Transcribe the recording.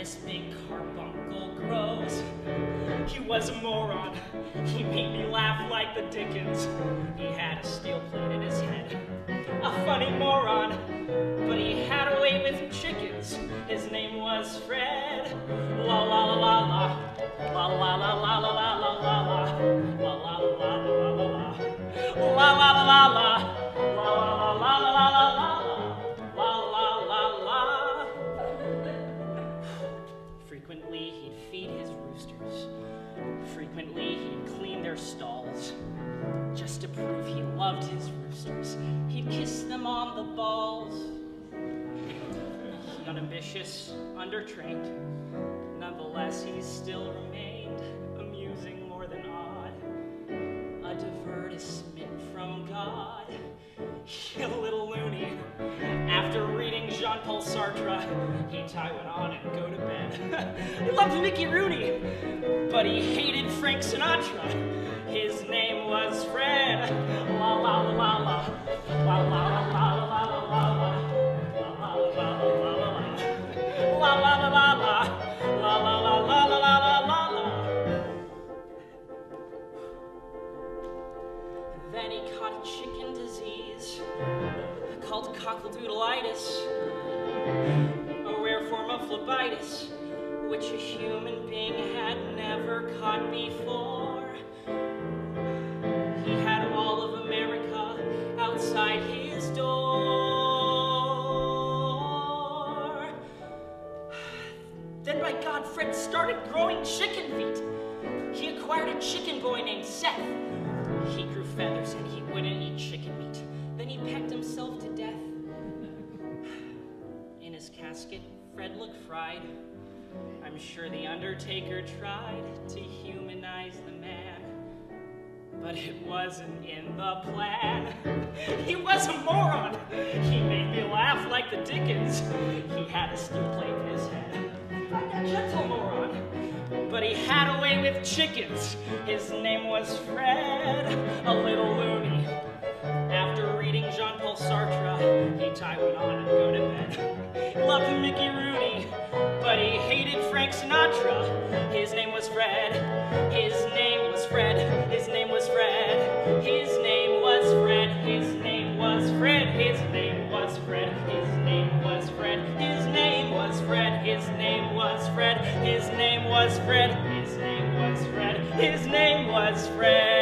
this big carbuncle grows. He was a moron. He made me laugh like the Dickens. He had a steel plate in his head. A funny moron, but he had a way with chickens. His name was Fred. La la la la la. La la la la la la la la la. La la la la la la la. La la la la la. La la la la la la la. La la la la. Frequently he'd feed his roosters. Frequently he'd clean their stalls. Just to prove he loved his roosters, he'd kiss them on the balls. He unambitious, undertrained, nonetheless he still remained amusing more than odd. A divertisement from God. A little loony. After reading Jean-Paul Sartre, he'd tie one on and go to bed. He loved Mickey Rooney, but he hated Frank Sinatra. His name was Fred. La la la la la. La la la la la la la la. La la la la la la la. La la la la la. La la la la la la la la. Then he caught a chicken disease called cockle-doodle-itis, a rare form of phlebitis, which a human being had never caught before. He had all of America outside his door. Then, by God, Fred started growing chicken feet. He acquired a chicken boy named Seth. He grew feathers and he wouldn't eat chicken meat. Then he pecked himself to death. In his casket, Fred looked fried. I'm sure the undertaker tried to humanize the man, but it wasn't in the plan. He was a moron. He made me laugh like the Dickens. He had a steel plate in his head. A gentle moron, but he had a way with chickens. His name was Fred, a little loony. After reading Jean-Paul Sartre, he'd tie one on and go to bed. He loved Mickey Rooney, but he hated Frank Sinatra. His name was Fred. His name was Fred. His name was Fred. His name was Fred. His name was Fred. His name was Fred. His name was Fred. His name was Fred. His name was Fred. His name was Fred. His name was Fred. His name was Fred.